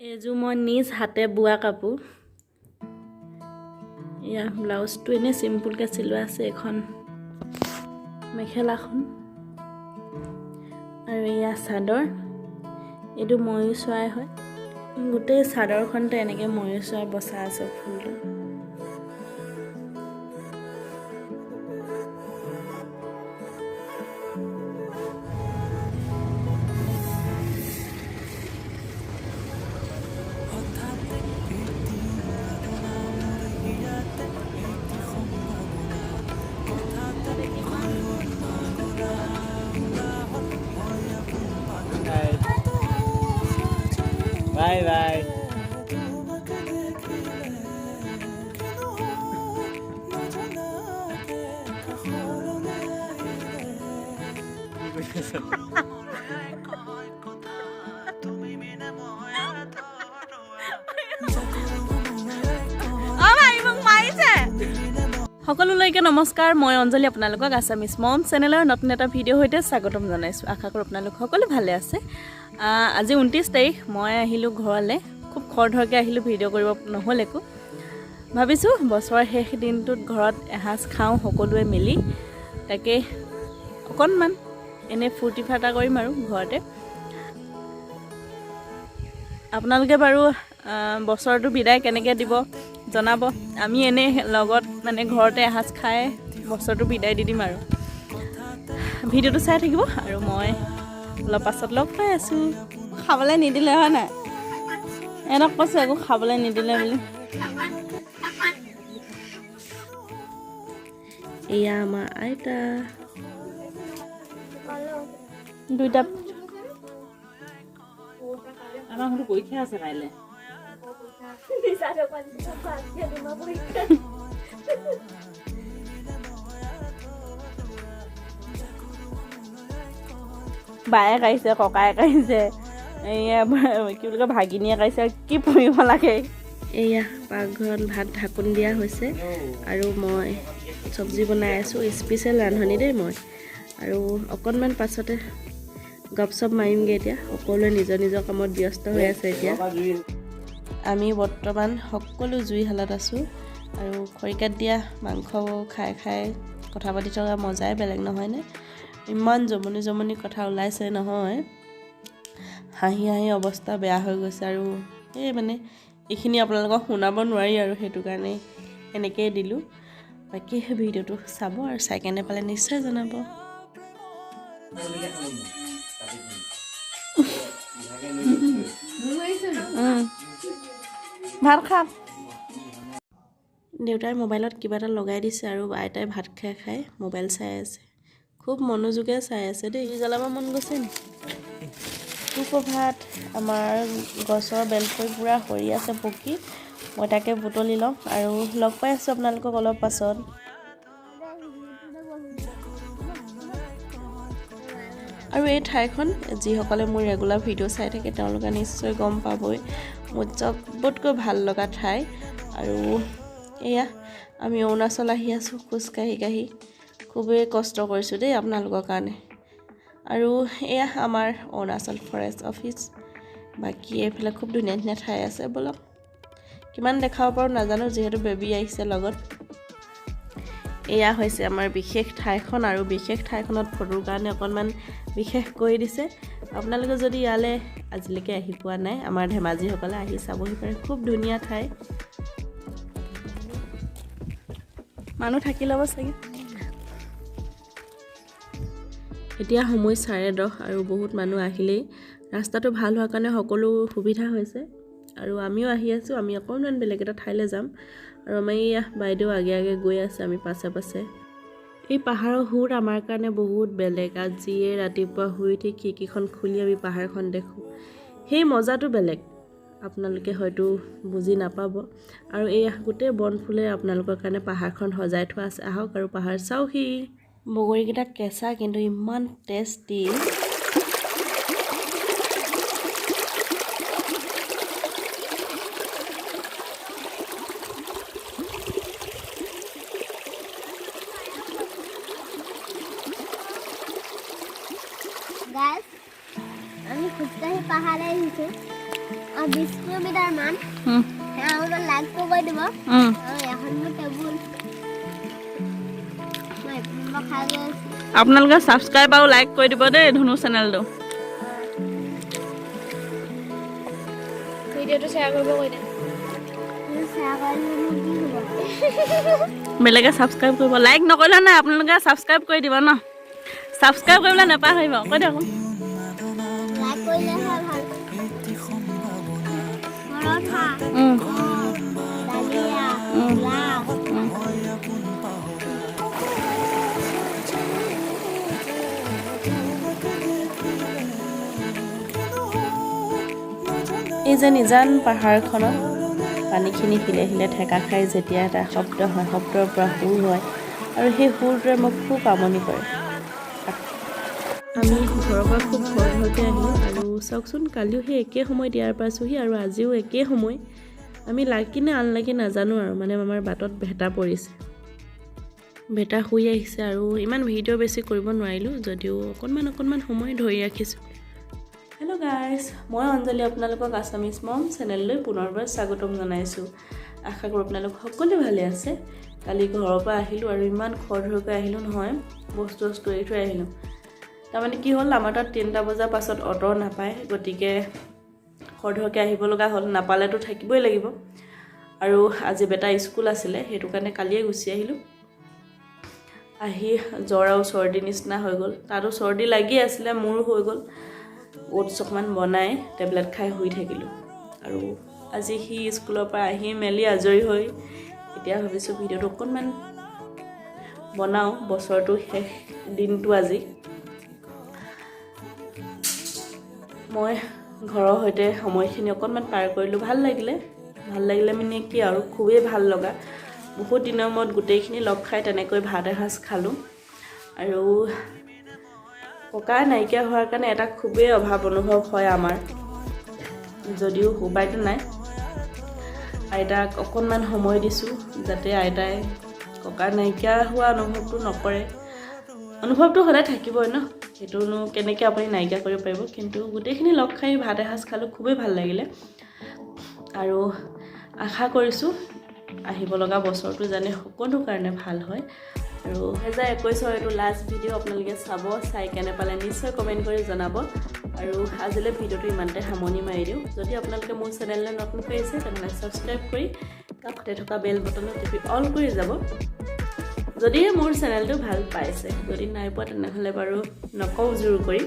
এযোৰ মই নিজ হাতে বোৱা কাপোৰ। এয়া ব্লাউজটো এনে চিম্পুলকৈ চিলোৱা আছে, এখন মেখেলাখন আৰু এয়া চাদৰ। এইটো ময়ূৰ চৰাই হয়, গোটেই চাদৰখনতে এনেকৈ ময়ূৰ চৰাই বচা আছে ফুলটো। Bye bye. সকলোলৈকে নমস্কাৰ, মই অঞ্জলি আপোনালোকক আছামিজ মম চেনেলৰ নতুন এটা ভিডিঅ' সৈতে স্বাগতম জনাইছোঁ। আশা কৰোঁ আপোনালোক সকলো ভালে আছে। আজি 29 তাৰিখ, মই আহিলোঁ ঘৰলৈ, খুব খৰধৰকৈ আহিলোঁ, ভিডিঅ' কৰিব নহ'ল একো। ভাবিছোঁ বছৰৰ শেষ দিনটোত ঘৰত এসাঁজ খাওঁ সকলোৱে মিলি, তাকে অকণমান এনেই ফূৰ্তি ফাৰ্তা কৰিম আৰু ঘৰতে। আপোনালোকে বাৰু বছৰটো বিদায় কেনেকৈ দিব জনাব। আমি এনেই লগত মানে ঘৰতে এসাঁজ খাই বছৰটো বিদায় দি দিম আৰু। ভিডিঅ'টো চাই থাকিব আৰু মই অলপ পাছত লগ পাই আছোঁ। খাবলৈ নিদিলে হয় নাই, এহঁতক কৈছোঁ একো খাবলৈ নিদিলে বুলি। এয়া আমাৰ আইতা, দুইটা আমাৰ ঘৰটো পৰীক্ষা আছে কাইলৈ। বায়েক আহিছে, ককায়েক আহিছে, এয়া কি বুলি কয় ভাগিনীয়েক আহিছে, কি পঢ়িব লাগে। এয়া পাকঘৰত ভাত ঢাকোন দিয়া হৈছে আৰু মই চব্জি বনাই আছোঁ। স্পেচিয়েল ৰান্ধনি দেই মই। আৰু অকণমান পাছতে গপচপ মাৰিমগৈ। এতিয়া সকলোৱে নিজৰ নিজৰ কামত ব্যস্ত হৈ আছে। এতিয়া আমি বৰ্তমান সকলো জুইশালত আছোঁ আৰু খৰিকাত দিয়া মাংস খাই খাই কথা পাতি থকা মজাই বেলেগ নহয়নে? ইমান জমনি জমনি কথা ওলাইছে নহয়, হাঁহি হাঁহি অৱস্থা বেয়া হৈ গৈছে। আৰু এই মানে এইখিনি আপোনালোকক শুনাব নোৱাৰি আৰু সেইটো কাৰণে এনেকৈয়ে দিলোঁ। বাকী ভিডিঅ'টো চাব আৰু চাই কেনে পালে নিশ্চয় জনাব। ভাত খা। দেউতাই মোবাইলত কিবা এটা লগাই দিছে আৰু আইতাই ভাত খাই খাই মোবাইল চাই আছে। খুব মনোযোগে চাই আছে দেই। জ্বলাব মন গৈছে নি? সুপ্ৰভাত। আমাৰ গছৰ বেলকৈ পূৰা সৰি আছে পকি, মই তাকে বুটলি লওঁ আৰু লগ পাই আছোঁ আপোনালোকক অলপ পাছত। আৰু এই ঠাইখন যিসকলে মোৰ ৰেগুলাৰ ভিডিঅ' চাই থাকে তেওঁলোকে নিশ্চয় গম পাবই, মোৰ চবতকৈ ভাল লগা ঠাই। আৰু এয়া আমি অৰুণাচল আহি আছোঁ খোজকাঢ়ি কাঢ়ি, খুবেই কষ্ট কৰিছোঁ দেই আপোনালোকৰ কাৰণে। আৰু এয়া আমাৰ অৰুণাচল ফৰেষ্ট অফিচ। বাকী এইফালে খুব ধুনীয়া ধুনীয়া ঠাই আছে, ব'লক। কিমান দেখাব পাৰোঁ নাজানো, যিহেতু বেবী আহিছে লগত। এয়া হৈছে আমাৰ বিশেষ ঠাইখন আৰু বিশেষ ঠাইখনত ফটোৰ কাৰণে অকণমান বিশেষ কৰি দিছে। আপোনালোকে যদি ইয়ালৈ আজিলৈকে আহি পোৱা নাই, আমাৰ ধেমাজিসকলে আহি চাবহি পাৰে, খুব ধুনীয়া ঠাই। মানুহ থাকি ল'ব চাগে। এতিয়া সময় 10:30 আৰু বহুত মানুহ আহিলেই। ৰাস্তাটো ভাল হোৱাৰ কাৰণে সকলো সুবিধা হৈছে আৰু আমিও আহি আছোঁ। আমি অকণমান বেলেগ এটা ঠাইলৈ যাম আৰু আমাৰ এয়া বাইদেউ আগে আগে গৈ আছে, আমি পাছে পাছে। এই পাহাৰৰ সুৰ আমাৰ কাৰণে বহুত বেলেগ। আজিয়ে ৰাতিপুৱা শুই উঠি খিৰিকীখন খুলি আমি পাহাৰখন দেখোঁ, সেই মজাটো বেলেগ। আপোনালোকে হয়তো বুজি নাপাব। আৰু এয়া গোটেই বন ফুলে আপোনালোকৰ কাৰণে পাহাৰখন সজাই থোৱা আছে। আহক আৰু পাহাৰ চাওঁহি। বগৰীকেইটা কেঁচা কিন্তু ইমান টেষ্টি। আমি খোজকাঢ়ি পাহাৰে আহিছোঁ। 20 কিলোমিটাৰ মান আৰু লাইক কৰিব দিব আৰু এখন টেবুল মই খাই গৈ আপোনালোকে সাবস্ক্ৰাইব আৰু লাইক কৰি দিব দেই ধনু চেনেলটো ভিডিঅ'টো শ্বেয়াৰ কৰিব কৈ দে বেলেগে সাবস্ক্ৰাইব কৰিব লাইক নকৰিলে নাই আপোনালোকে সাবস্ক্ৰাইব কৰি দিব ন সাবস্ক্ৰাইব কৰিবলৈ নাপাহৰিব কৈ দিয়ক লাইক কৰিলে ভাল পৰঠা দালিয়া লাভ এই যে নিজান পাহাৰখনত পানীখিনি হিলে হিলে ঠেকা খাই যেতিয়া এটা শব্দ হয় শব্দৰ পৰা সুৰ হয় আৰু সেই সুৰটোৱে মোক খুব আমনি কৰে আমি ঘৰৰ পৰা খুব খৰধৰকৈ আহিলোঁ আৰু চাওকচোন কালিও সেই একে সময় দিয়াৰ পাইছোঁহি আৰু আজিও একে সময় আমি লাগি নে আনলাগি নাজানো আৰু মানে আমাৰ বাটত ভেটা পৰিছে ভেটা শুই আহিছে আৰু ইমান ভিডিঅ' বেছি কৰিব নোৱাৰিলোঁ যদিও অকণমান সময় ধৰি ৰাখিছোঁ হেল্ল' গাইজ মই অঞ্জলি আপোনালোকক আছামিজ মম চেনেললৈ পুনৰবাৰ স্বাগতম জনাইছোঁ আশা কৰোঁ আপোনালোক সকলোৱে ভালে আছে কালি ঘৰৰ পৰা আহিলোঁ আৰু ইমান খৰধৰকৈ আহিলোঁ নহয় বস্তু এৰি থৈ আহিলোঁ তাৰমানে কি হ'ল আমাৰ তাত 3টা বজাৰ পাছত অটো নাপায় গতিকে খৰধৰকৈ আহিব লগা হ'ল নাপালেতো থাকিবই লাগিব আৰু আজি বেটা স্কুল আছিলে সেইটো কাৰণে কালিয়ে গুচি আহিলোঁ আহি জ্বৰ আৰু চৰ্দি নিচিনা হৈ গ'ল তাতো চৰ্দি লাগি আছিলে মোৰ হৈ গ'ল ওটছ অকণমান বনাই টেবলেট খাই শুই থাকিলোঁ আৰু আজি সি স্কুলৰ পৰা আহি মেলি আজৰি হৈ এতিয়া ভাবিছোঁ ভিডিঅ'টো অকণমান বনাওঁ বছৰটো শেষ দিনটো আজি মই ঘৰৰ সৈতে সময়খিনি অকণমান পাৰ কৰিলোঁ ভাল লাগিলে মানে কি আৰু খুবেই ভাল লগা বহুত দিনৰ মূৰত গোটেইখিনি লগ খাই তেনেকৈ ভাত এসাঁজ খালোঁ আৰু ককা নাইকিয়া হোৱাৰ কাৰণে এটা খুবেই অভাৱ অনুভৱ হয় আমাৰ যদিও উপায়তো নাই আইতাক অকণমান সময় দিছোঁ যাতে আইতাই ককা নাইকিয়া হোৱা অনুভৱটো নকৰে অনুভৱটো সদায় থাকিবই ন সেইটোনো কেনেকৈ আপুনি নাইকিয়া কৰিব পাৰিব কিন্তু গোটেইখিনি লগ খাই ভাত এসাঁজ খালোঁ খুবেই ভাল লাগিলে আৰু আশা কৰিছোঁ আহিব লগা বছৰটো জানে সকলো কাৰণে ভাল হয় আৰু 2021 এইটো লাষ্ট ভিডিঅ' আপোনালোকে চাই কেনে পালে নিশ্চয় কমেণ্ট কৰি জনাব আৰু আজিলৈ ভিডিঅ'টো ইমানতে সামৰণি মাৰি দিওঁ যদি আপোনালোকে মোৰ চেনেললৈ নতুনকৈ আহিছে তেনেহ'লে ছাবস্ক্ৰাইব কৰি কাষতে থকা বেল বটনত টিপি অল কৰি যাব যদিহে মোৰ চেনেলটো ভাল পাইছে যদি নাই পোৱা তেনেহ'লে বাৰু নকওঁ জোৰ কৰি